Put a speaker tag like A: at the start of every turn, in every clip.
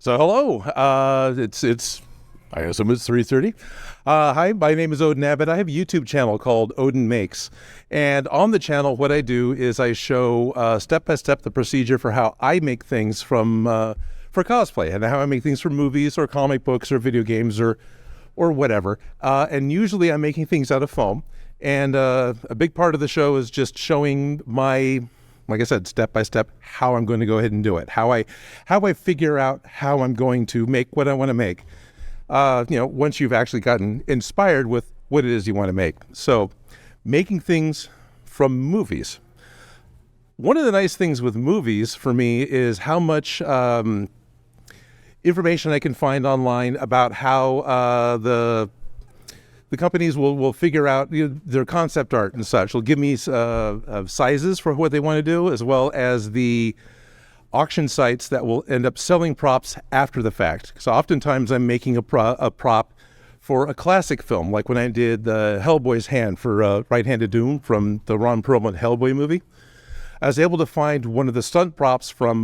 A: So hello, it's I assume it's 3:30. Hi, my name is Odin Abbott. I have a YouTube channel called Odin Makes, and on the channel, what I do is I show step by step the procedure for how I make things for cosplay, and how I make things for movies or comic books or video games or whatever. And usually, I'm making things out of foam, and a big part of the show is just showing my, like I said, step by step, how I'm going to go ahead and do it, how I figure out how I'm going to make what I want to make. Once you've actually gotten inspired with what it is you want to make. So, making things from movies. One of the nice things with movies for me is how much information I can find online about how the companies will figure out their concept art and such. They'll give me sizes for what they want to do, as well as the auction sites that will end up selling props after the fact. So oftentimes I'm making a prop for a classic film, like when I did the Hellboy's hand for Right-Handed Doom from the Ron Perlman Hellboy movie. I was able to find one of the stunt props from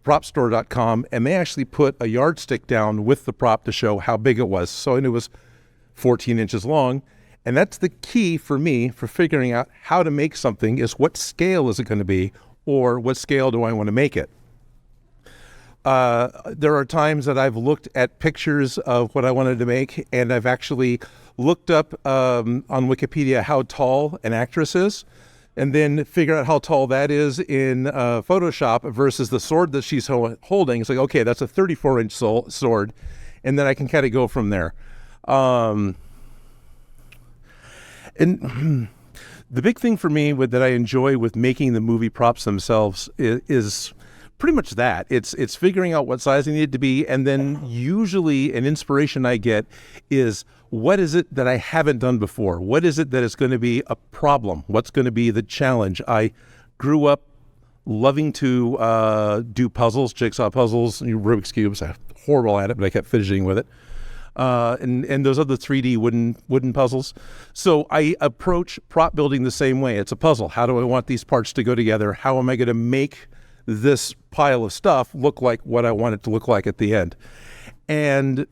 A: PropStore.com, and they actually put a yardstick down with the prop to show how big it was. So I knew it was 14 inches long. And that's the key for me for figuring out how to make something, is what scale is it going to be, or what scale do I want to make it? There are times that I've looked at pictures of what I wanted to make, and I've actually looked up on Wikipedia how tall an actress is, and then figure out how tall that is in Photoshop versus the sword that she's holding. It's like, okay, that's a 34-inch sword, and then I can kind of go from there. And the big thing for me that I enjoy with making the movie props themselves is pretty much that. It's figuring out what size they need it to be, and then usually an inspiration I get is, what is it that I haven't done before? What is it that is going to be a problem? What's going to be the challenge? I grew up loving to do puzzles, jigsaw puzzles, Rubik's Cubes. I'm horrible at it, but I kept fidgeting with it. And those other 3D wooden puzzles. So I approach prop building the same way. It's a puzzle. How do I want these parts to go together? How am I going to make this pile of stuff look like what I want it to look like at the end? And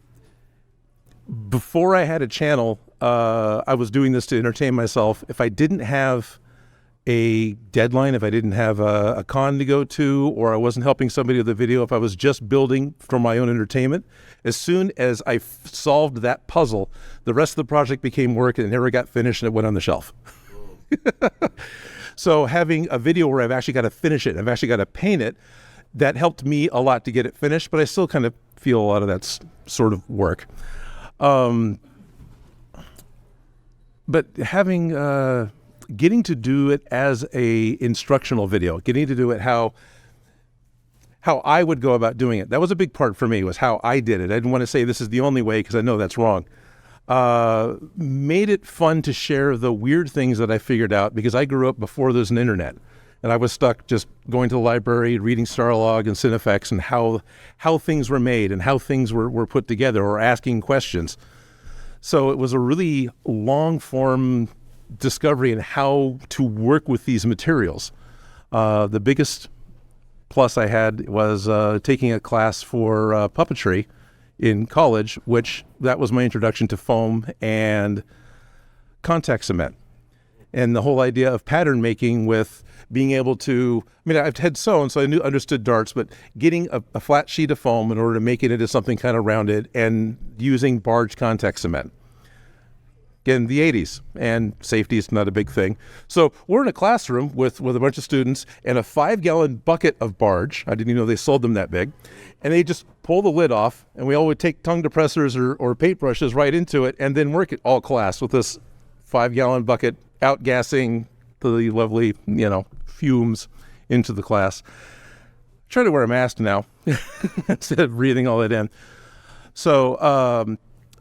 A: before I had a channel, I was doing this to entertain myself. If I didn't have a deadline, if I didn't have a con to go to, or I wasn't helping somebody with a video, if I was just building for my own entertainment, as soon as I solved that puzzle, the rest of the project became work, and it never got finished, and it went on the shelf. So having a video where I've actually got to finish it, I've actually got to paint it, that helped me a lot to get it finished, but I still kind of feel a lot of that's sort of work. But having... getting to do it as a instructional video, getting to do it how I would go about doing it. That was a big part for me, was how I did it. I didn't want to say this is the only way, because I know that's wrong. Made it fun to share the weird things that I figured out, because I grew up before there's an internet, and I was stuck just going to the library, reading Starlog and Cinefex, and how things were made and how things were put together, or asking questions. So it was a really long form discovery in how to work with these materials. The biggest plus I had was taking a class for puppetry in college, which that was my introduction to foam and contact cement. And the whole idea of pattern making, with being able to, I've had sewn, so I understood darts, but getting a flat sheet of foam in order to make it into something kind of rounded, and using barge contact cement. In the 80s, and safety is not a big thing. So we're in a classroom with a bunch of students and a 5-gallon bucket of barge. I didn't even know they sold them that big. And they just pull the lid off, and we all would take tongue depressors or paintbrushes right into it, and then work it all class with this 5-gallon bucket, outgassing the lovely, fumes into the class. I try to wear a mask now instead of breathing all that in. So,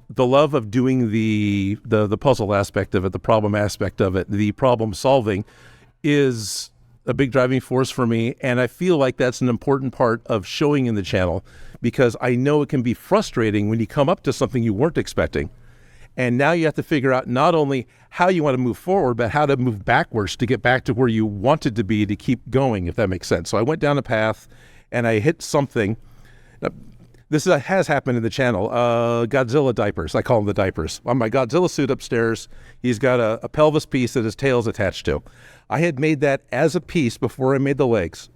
A: the love of doing the puzzle aspect of it, the problem aspect of it, the problem solving, is a big driving force for me. And I feel like that's an important part of showing in the channel, because I know it can be frustrating when you come up to something you weren't expecting. And now you have to figure out not only how you want to move forward, but how to move backwards to get back to where you wanted to be, to keep going, if that makes sense. So I went down a path and I hit something. This has happened in the channel. Godzilla diapers. I call them the diapers. On my Godzilla suit upstairs, he's got a pelvis piece that his tail's attached to. I had made that as a piece before I made the legs.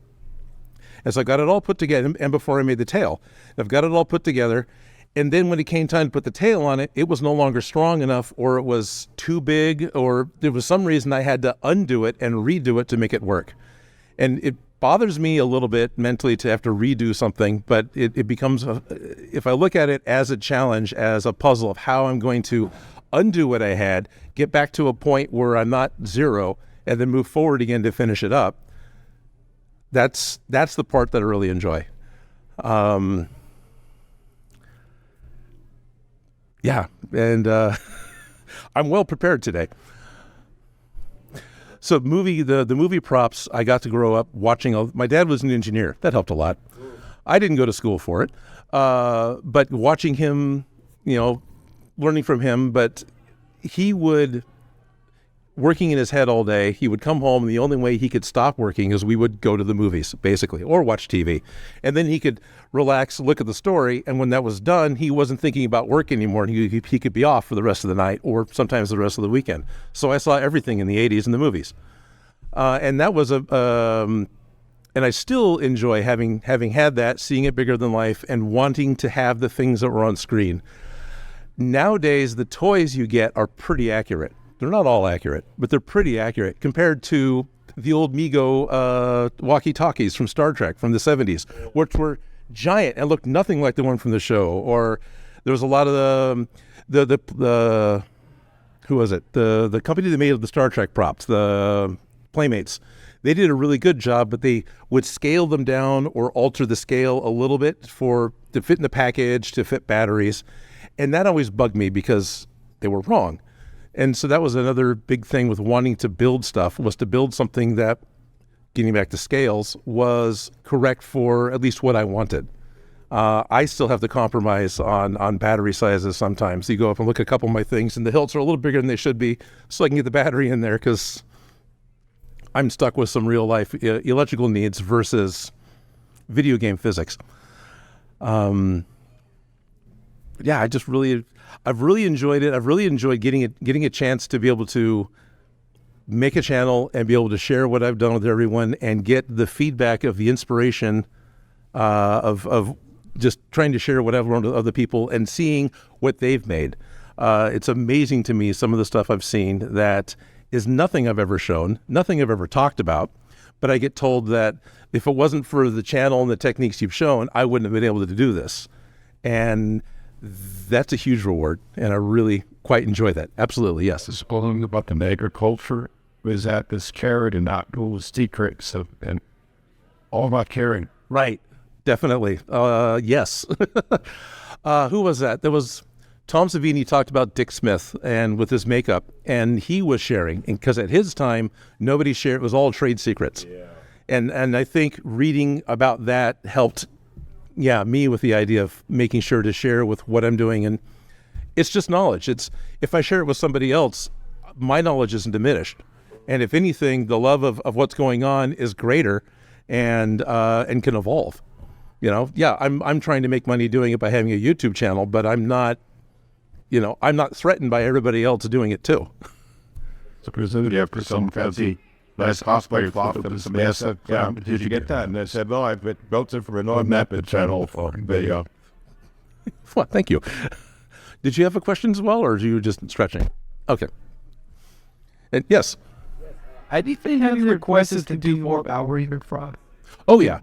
A: And so I got it all put together, and before I made the tail. I've got it all put together. And then when it came time to put the tail on it, it was no longer strong enough, or it was too big, or there was some reason I had to undo it and redo it to make it work. And it bothers me a little bit mentally to have to redo something, but it becomes, if I look at it as a challenge, as a puzzle of how I'm going to undo what I had, get back to a point where I'm not zero, and then move forward again to finish it up, that's the part that I really enjoy. Yeah, and I'm well prepared today. So the movie props, I got to grow up watching. My dad was an engineer. That helped a lot. I didn't go to school for it, but watching him, learning from him. But he would, working in his head all day, he would come home, and the only way he could stop working is we would go to the movies, basically, or watch TV. And then he could relax, look at the story, and when that was done, he wasn't thinking about work anymore, and he could be off for the rest of the night, or sometimes the rest of the weekend. So I saw everything in the 80s in the movies. And that was and I still enjoy having had that, seeing it bigger than life, and wanting to have the things that were on screen. Nowadays, the toys you get are pretty accurate. They're not all accurate, but they're pretty accurate compared to the old Mego walkie-talkies from Star Trek from the 70s, which were giant and looked nothing like the one from the show. Or there was a lot of the who was it? The company that made the Star Trek props, the Playmates. They did a really good job, but they would scale them down or alter the scale a little bit to fit in the package, to fit batteries. And that always bugged me because they were wrong. And so that was another big thing with wanting to build stuff, was to build something that, getting back to scales, was correct for at least what I wanted. I still have to compromise on battery sizes sometimes. You go up and look at a couple of my things, and the hilts are a little bigger than they should be, so I can get the battery in there, because I'm stuck with some real life electrical needs versus video game physics. Yeah, I've really enjoyed it. I've really enjoyed getting a chance to be able to make a channel and be able to share what I've done with everyone and get the feedback of the inspiration of just trying to share what I've learned with other people and seeing what they've made. It's amazing to me, some of the stuff I've seen that is nothing I've ever shown, nothing I've ever talked about, but I get told that if it wasn't for the channel and the techniques you've shown, I wouldn't have been able to do this. And that's a huge reward, and I really quite enjoy that. Absolutely, yes.
B: Speaking about the agriculture, was that this carrot and not those secrets and all about caring?
A: Right, definitely. Yes. Who was that? There was Tom Savini talked about Dick Smith and with his makeup, and he was sharing, because at his time nobody shared. It was all trade secrets. Yeah. And I think reading about that helped. Yeah, me with the idea of making sure to share with what I'm doing. And it's just knowledge. It's, if I share it with somebody else, my knowledge isn't diminished. And if anything, the love of what's going on is greater and can evolve. Yeah, I'm trying to make money doing it by having a YouTube channel, but I'm not threatened by everybody else doing it too.
B: So presumably after some fancy nice cosplay flop and some ass said, yeah, did you get that? And I said, no, I've built it from an on-map channel for video.
A: Well, thank you. Did you have a question as well, or are you just stretching? Okay. And yes.
C: I do think have requests to do more Power Ranger props.
A: Oh, yeah.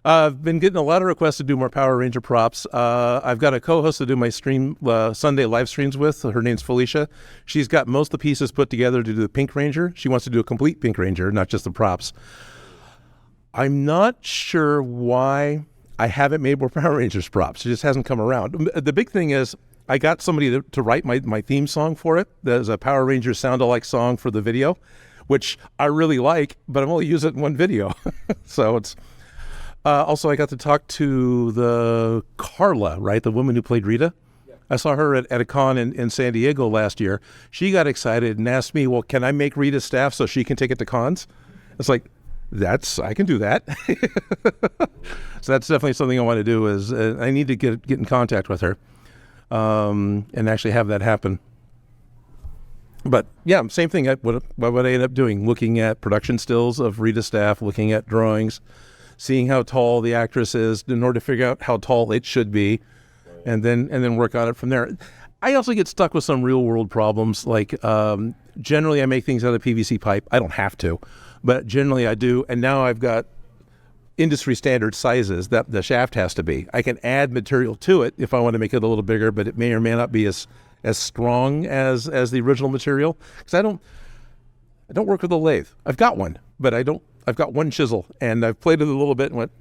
A: I've been getting a lot of requests to do more Power Ranger props. I've got a co-host to do my stream Sunday live streams with. Her name's Felicia. She's got most of the pieces put together to do the Pink Ranger. She wants to do a complete Pink Ranger, not just the props. I'm not sure why I haven't made more Power Rangers props. It just hasn't come around. The big thing is I got somebody to write my theme song for it. There's a Power Rangers sound-alike song for the video, which I really like, but I'm only using it in one video. So it's... also, I got to talk to the Carla, right? The woman who played Rita. Yeah. I saw her at a con in San Diego last year. She got excited and asked me, well, can I make Rita's staff so she can take it to cons? It's like, I can do that. So that's definitely something I want to do. Is I need to get in contact with her, and actually have that happen. But yeah, same thing. What would I end up doing? Looking at production stills of Rita's staff, looking at drawings, seeing how tall the actress is in order to figure out how tall it should be, and then work on it from there. I also get stuck with some real world problems. Like generally, I make things out of PVC pipe. I don't have to, but generally I do. And now I've got industry standard sizes that the shaft has to be. I can add material to it if I want to make it a little bigger, but it may or may not be as strong as the original material, because I don't work with a lathe. I've got one, but I've got one chisel, and I've played it a little bit and went,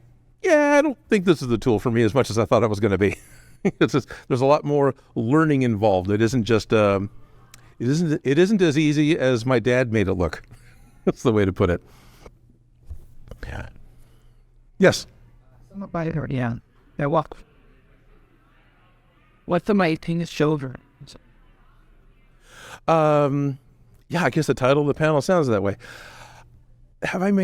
A: yeah, I don't think this is the tool for me as much as I thought it was going to be. There's a lot more learning involved. It isn't just it isn't as easy as my dad made it look. That's the way to put it. Yeah. Yes.
C: Yeah. What's the main thing is shoulder?
A: Yeah, I guess the title of the panel sounds that way. I've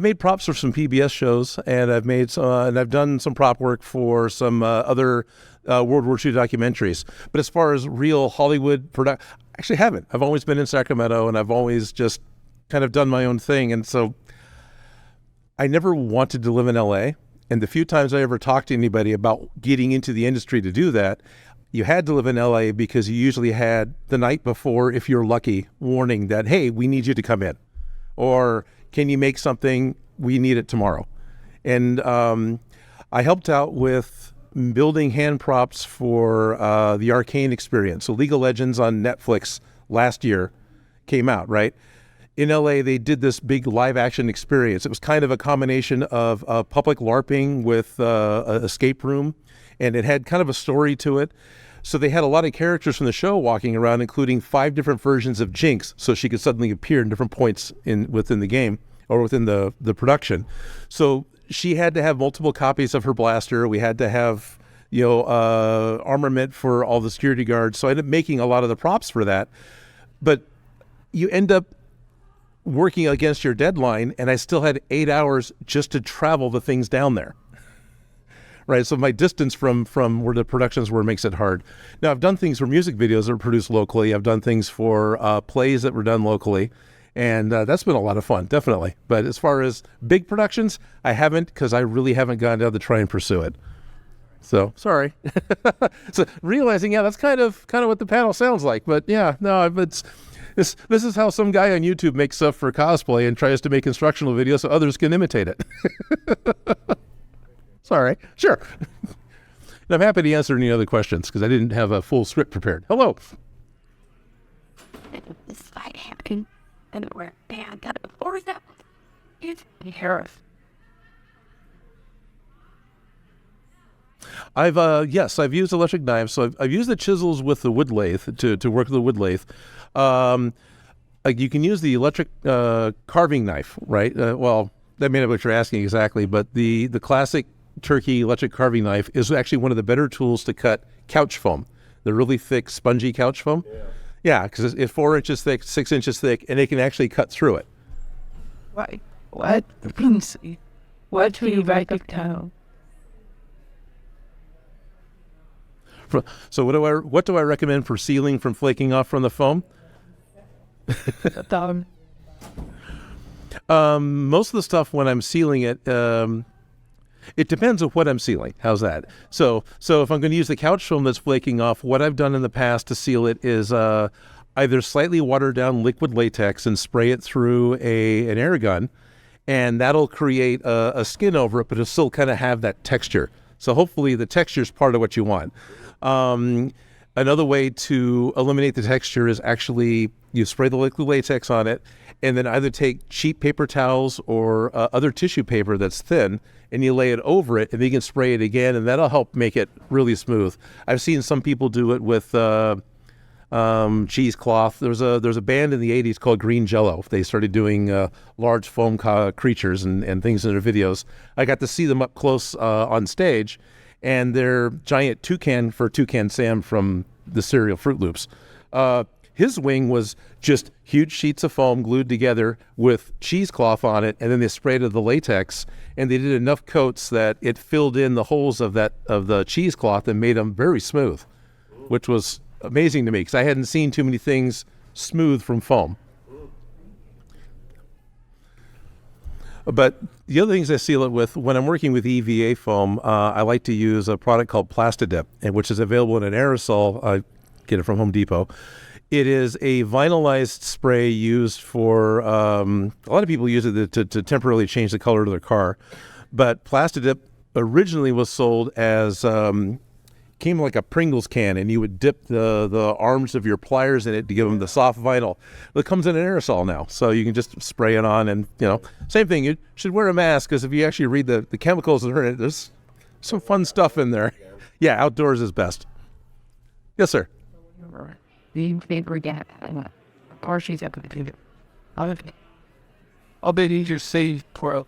A: made props for some PBS shows, and I've done some prop work for some other World War II documentaries. But as far as real Hollywood production, I actually haven't. I've always been in Sacramento, and I've always just kind of done my own thing. And so I never wanted to live in LA. And the few times I ever talked to anybody about getting into the industry to do that, you had to live in LA because you usually had the night before, if you're lucky, warning that, hey, we need you to come in. Or can you make something? We need it tomorrow. And I helped out with building hand props for the Arcane experience. So League of Legends on Netflix last year came out, right? In LA, they did this big live action experience. It was kind of a combination of public LARPing with an escape room, and it had kind of a story to it. So they had a lot of characters from the show walking around, including 5 different versions of Jinx, so she could suddenly appear in different points within the game or within the production. So she had to have multiple copies of her blaster. We had to have, armament for all the security guards. So I ended up making a lot of the props for that. But you end up working against your deadline, and I still had 8 hours just to travel the things down there. Right, so my distance from where the productions were makes it hard. Now, I've done things for music videos that are produced locally. I've done things for plays that were done locally, and that's been a lot of fun, definitely. But as far as big productions, I haven't, because I really haven't gone down to try and pursue it. So, sorry. So realizing, yeah, that's kind of what the panel sounds like. But yeah, no, this is how some guy on YouTube makes stuff for cosplay and tries to make instructional videos so others can imitate it. Sorry. Sure. And I'm happy to answer any other questions because I didn't have a full script prepared. Hello.
D: This fight happening anywhere. Man, got it. Or is that? It's Harris.
A: I've used electric knives. So I've used the chisels with the wood lathe to work with the wood lathe. You can use the electric carving knife, right? Well, that may not be what you're asking exactly, but the classic Turkey electric carving knife is actually one of the better tools to cut couch foam, the really thick, spongy couch foam. Yeah, because it's 4 inches thick, 6 inches thick, and it can actually cut through it.
C: What? What do you write it down?
A: So what do I recommend for sealing from flaking off from the foam? Most of the stuff when I'm sealing it, it depends on what I'm sealing. How's that? So if I'm going to use the couch foam that's flaking off, what I've done in the past to seal it is either slightly watered down liquid latex and spray it through an air gun, and that'll create a skin over it, but it'll still kind of have that texture. So hopefully the texture is part of what you want. Another way to eliminate the texture is actually you spray the liquid latex on it, and then either take cheap paper towels or other tissue paper that's thin, and you lay it over it, and then you can spray it again, and that'll help make it really smooth. I've seen some people do it with cheesecloth. There's a band in the 80s called Green Jello. They started doing large foam creatures and things in their videos. I got to see them up close on stage, and they're giant Toucan Sam from the cereal Fruit Loops. His wing was just huge sheets of foam glued together with cheesecloth on it, and then they sprayed the latex, and they did enough coats that it filled in the holes of the cheesecloth and made them very smooth, which was amazing to me because I hadn't seen too many things smooth from foam. But the other things I seal it with, when I'm working with EVA foam, I like to use a product called Plastidip, which is available in an aerosol. I get it from Home Depot. It is a vinylized spray used for, a lot of people use it to temporarily change the color of their car. But Plastidip originally was sold as, came like a Pringles can, and you would dip the arms of your pliers in it to give them the soft vinyl. It comes in an aerosol now, so you can just spray it on, and, same thing. You should wear a mask, because if you actually read the chemicals that are in it, there's some fun stuff in there. Yeah, outdoors is best. Yes, sir.
D: The favorite gap. Or she's up to it.
C: I'll bet you say for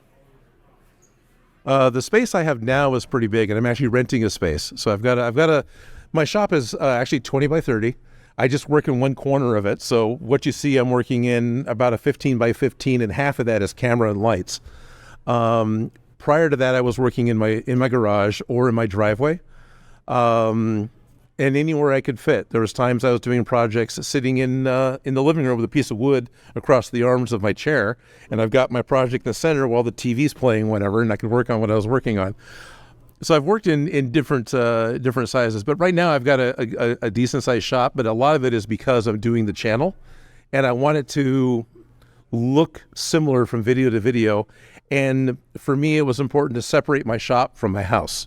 A: The space I have now is pretty big, and I'm actually renting a space. So I've got a my shop is actually 20 by 30. I just work in one corner of it. So what you see, I'm working in about a 15 by 15, and half of that is camera and lights. Prior to that, I was working in my garage or in my driveway. And anywhere I could fit. There was times I was doing projects sitting in the living room with a piece of wood across the arms of my chair, and I've got my project in the center while the TV's playing whatever, and I could work on what I was working on. So I've worked in different sizes, but right now I've got a decent sized shop, but a lot of it is because I'm doing the channel, and I want it to look similar from video to video, and for me it was important to separate my shop from my house.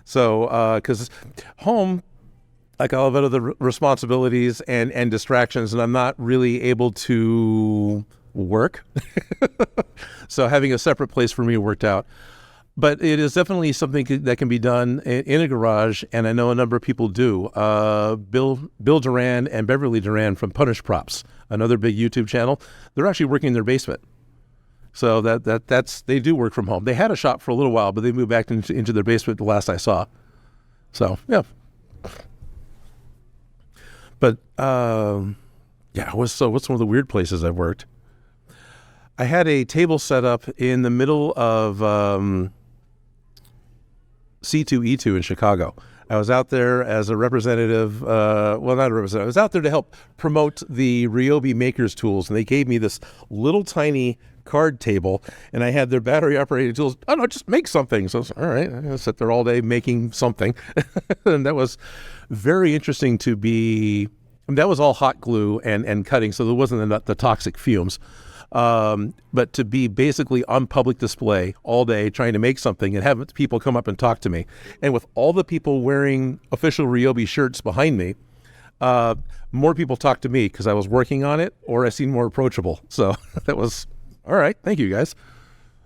A: So, because home, like I'll have other responsibilities and distractions, and I'm not really able to work. So having a separate place for me worked out. But it is definitely something that can be done in a garage, and I know a number of people do. Bill Duran and Beverly Duran from Punish Props, another big YouTube channel, they're actually working in their basement. So that's they do work from home. They had a shop for a little while, but they moved back into their basement the last I saw. So yeah. But what's some of the weird places I've worked? I had a table set up in the middle of C2E2 in Chicago. I was out there as a representative, not a representative, I was out there to help promote the Ryobi Makers tools, and they gave me this little tiny card table, and I had their battery operated tools. Oh no, just make something. So I was, all right, I'm gonna sit there all day making something. And that was very interesting to be, that was all hot glue and cutting, so there wasn't the toxic fumes. But to be basically on public display all day trying to make something and have people come up and talk to me, and with all the people wearing official Ryobi shirts behind me, more people talked to me because I was working on it, or I seemed more approachable. So that was all right. Thank you, guys.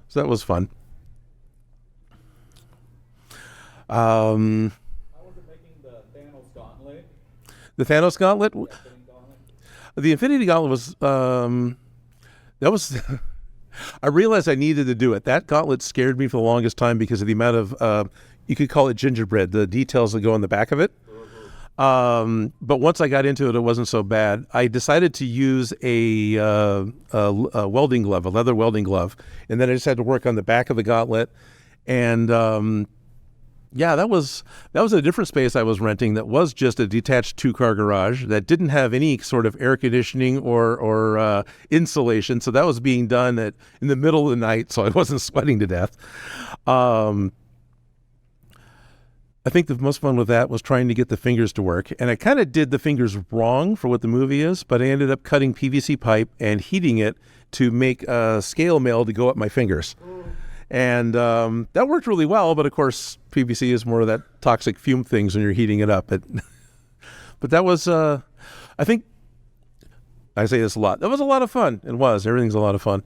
A: So that was fun. How was it making the Thanos Gauntlet? The Thanos Gauntlet? The Infinity Gauntlet was, that was, I realized I needed to do it. That gauntlet scared me for the longest time because of the amount of, you could call it gingerbread, the details that go on the back of it. But once I got into it, it wasn't so bad. I decided to use a welding glove, a leather welding glove, and then I just had to work on the back of the gauntlet. And that was a different space I was renting that was just a detached 2-car garage that didn't have any sort of air conditioning or insulation. So that was being done in the middle of the night, so I wasn't sweating to death. I think the most fun with that was trying to get the fingers to work. And I kind of did the fingers wrong for what the movie is, but I ended up cutting PVC pipe and heating it to make a scale mail to go up my fingers. And that worked really well, but of course, PVC is more of that toxic fume things when you're heating it up. But that was, I think, I say this a lot, that was a lot of fun. It was. Everything's a lot of fun.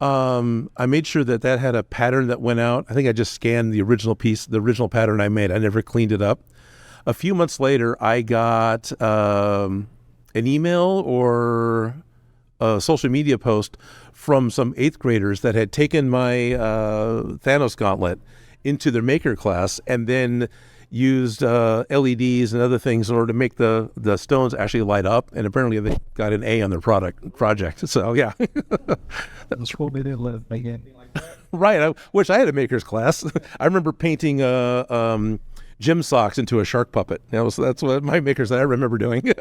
A: I made sure that had a pattern that went out. I think I just scanned the original piece, the original pattern I made. I never cleaned it up. A few months later, I got an email or a social media post from some 8th graders that had taken my Thanos Gauntlet into their maker class, and then used LEDs and other things in order to make the stones actually light up. And apparently they got an A on their project. So yeah.
C: That's what we did live again.
A: Right. I wish I had a maker's class. I remember painting gym socks into a shark puppet. That's what my makers that I remember doing.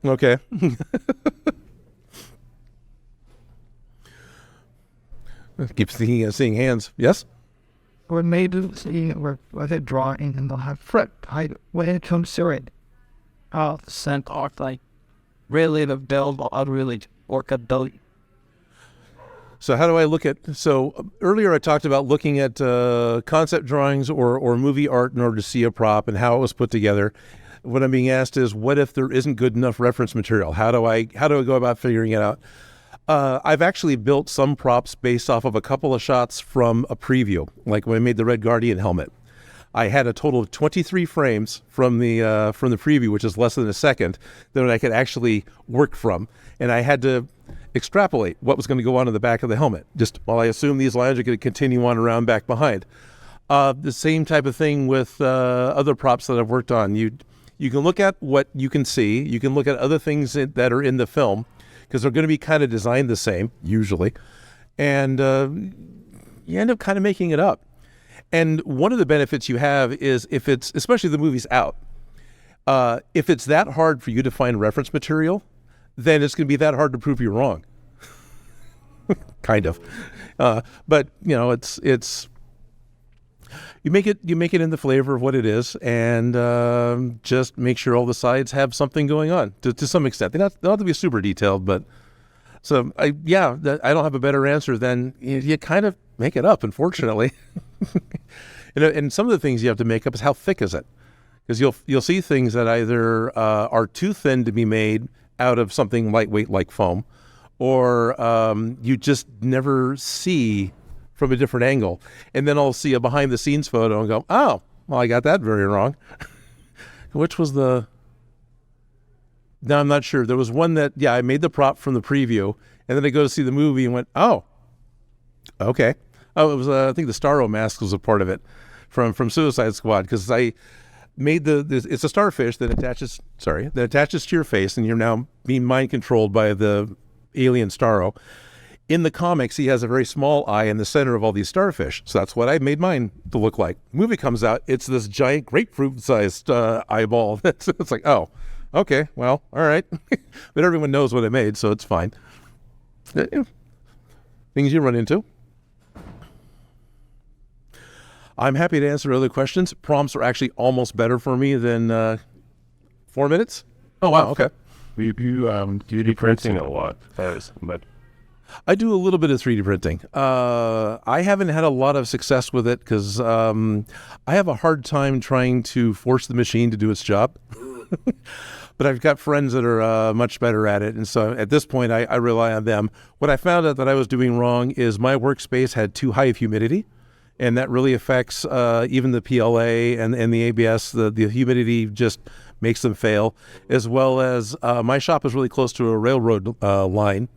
A: Okay. Keep seeing hands. Yes?
C: We're made to see with a drawing and they'll have fret height when it comes to it. Sent off like really the build or really workability.
A: So how do I look at, so earlier I talked about looking at concept drawings or movie art in order to see a prop and how it was put together. What I'm being asked is, what if there isn't good enough reference material? How do I go about figuring it out? I've actually built some props based off of a couple of shots from a preview, like when I made the Red Guardian helmet. I had a total of 23 frames from the preview, which is less than a second, that I could actually work from, and I had to extrapolate what was going to go on in the back of the helmet. Just, well, I assume these lines are going to continue on around back behind. The same type of thing with other props that I've worked on. You can look at what you can see. You can look at other things that are in the film, because they're going to be kind of designed the same, usually. And you end up kind of making it up. And one of the benefits you have is if it's, especially the movie's out, if it's that hard for you to find reference material, then it's going to be that hard to prove you're wrong. Kind of. But, it's you make it in the flavor of what it is, and just make sure all the sides have something going on to some extent. They don't have to be super detailed, but so I don't have a better answer than you kind of make it up, unfortunately. And some of the things you have to make up is how thick is it, because you'll see things that either are too thin to be made out of something lightweight like foam, or you just never see from a different angle. And then I'll see a behind the scenes photo and go, oh, well, I got that very wrong. Which was no, I'm not sure. There was one that, I made the prop from the preview, and then I go to see the movie and went, oh, okay. Oh, it was, I think the Starro mask was a part of it from Suicide Squad, because I made it's a starfish that attaches to your face, and you're now being mind controlled by the alien Starro. In the comics, he has a very small eye in the center of all these starfish. So that's what I made mine to look like. Movie comes out, it's this giant grapefruit-sized eyeball. It's like, oh, okay, well, all right. But everyone knows what I made, so it's fine. Things you run into. I'm happy to answer other questions. Prompts are actually almost better for me than 4 minutes. Oh, wow, okay.
B: We do 3D printing a lot, but
A: I do a little bit of 3D printing. I haven't had a lot of success with it because I have a hard time trying to force the machine to do its job. But I've got friends that are much better at it. And so at this point, I rely on them. What I found out that I was doing wrong is my workspace had too high of humidity. And that really affects even the PLA and the ABS. The humidity just makes them fail. As well as my shop is really close to a railroad line.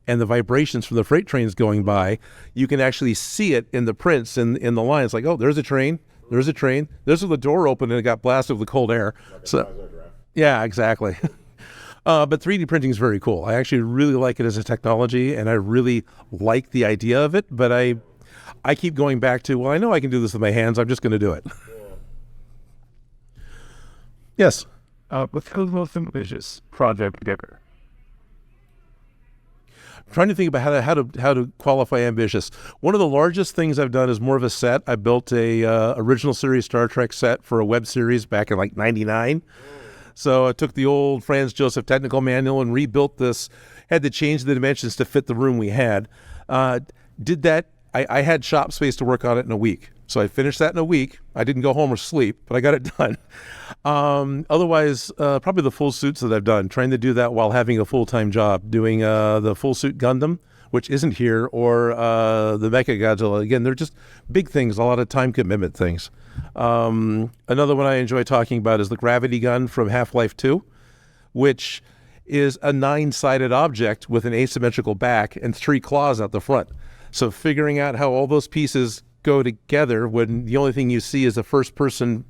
A: And the vibrations from the freight trains going by, you can actually see it in the prints in the lines. Like, oh, there's a train. There's the door opened and it got blasted with cold air. So, yeah, exactly. But 3D printing is very cool. I actually really like it as a technology, and I really like the idea of it. But I keep going back to, well, I know I can do this with my hands. I'm just going to do it. Yes.
C: What's the most ambitious project together?
A: Trying to think about how to qualify ambitious. One of the largest things I've done is more of a set. I built a original series Star Trek set for a web series back in like '99. So I took the old Franz Joseph technical manual and rebuilt this. Had to change the dimensions to fit the room we had. Did that. I had shop space to work on it in a week. So I finished that in a week. I didn't go home or sleep, but I got it done. Otherwise, probably the full suits that I've done, trying to do that while having a full-time job, doing the full suit Gundam, which isn't here, or the Mecha Godzilla. Again, they're just big things, a lot of time commitment things. Another one I enjoy talking about is the gravity gun from Half-Life 2, which is a 9-sided object with an asymmetrical back and 3 claws out the front. So figuring out how all those pieces go together when the only thing you see is a first-person.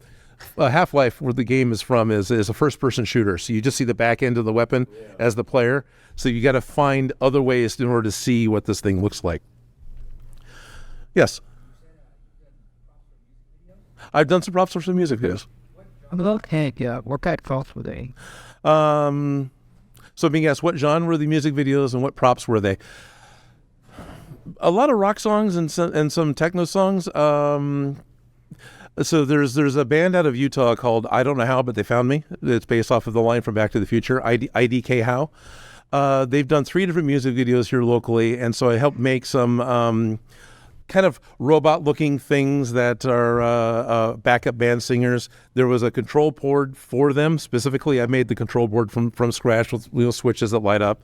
A: Half-Life, where the game is from, is a first-person shooter. So you just see the back end of the weapon as the player. So you got to find other ways in order to see what this thing looks like. Yes. I've done some props for some music videos.
C: Okay, yeah. What kind of props were they?
A: So being asked, what genre were the music videos and what props were they? A lot of rock songs and some techno songs. So there's a band out of Utah called I Don't Know How, But They Found Me. It's based off of the line from Back to the Future, IDK How. They've done 3 different music videos here locally, and so I helped make some kind of robot-looking things that are backup band singers. There was a control board for them. Specifically, I made the control board from scratch with little switches that light up.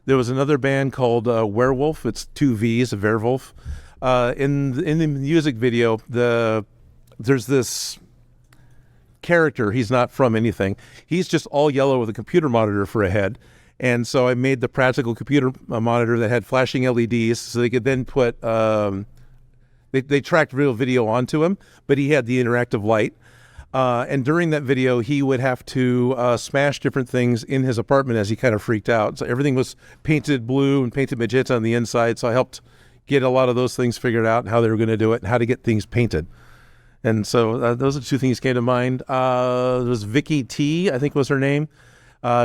A: There was another band called Werewolf. It's 2 V's, a Werewolf. In the music video, there's this character. He's not from anything. He's just all yellow with a computer monitor for a head. And so I made the practical computer monitor that had flashing LEDs so they could then put, they tracked real video onto him, but he had the interactive light. And during that video, he would have to smash different things in his apartment as he kind of freaked out. So everything was painted blue and painted magenta on the inside. So I helped get a lot of those things figured out and how they were going to do it and how to get things painted. And so those are 2 things that came to mind. There was Vicky T, I think was her name.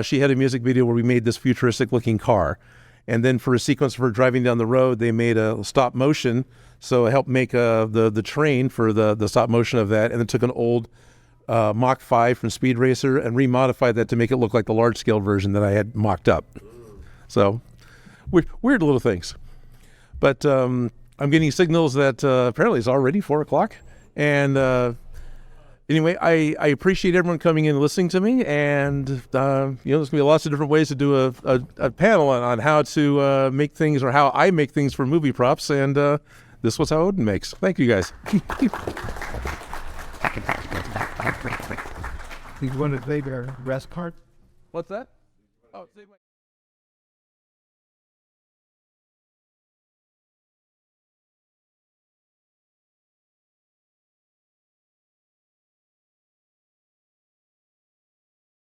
A: She had a music video where we made this futuristic-looking car. And then for a sequence of her driving down the road, they made a stop motion. So I helped make the train for the stop motion of that, and then took an old Mach 5 from Speed Racer and remodified that to make it look like the large-scale version that I had mocked up. So weird little things. But I'm getting signals that apparently it's already 4 o'clock. And anyway, I appreciate everyone coming in and listening to me. And, there's going to be lots of different ways to do a panel on how to make things or how I make things for movie props. And this was how Odin makes. Thank you, guys.
C: You want to say their rest part?
A: What's that? Oh,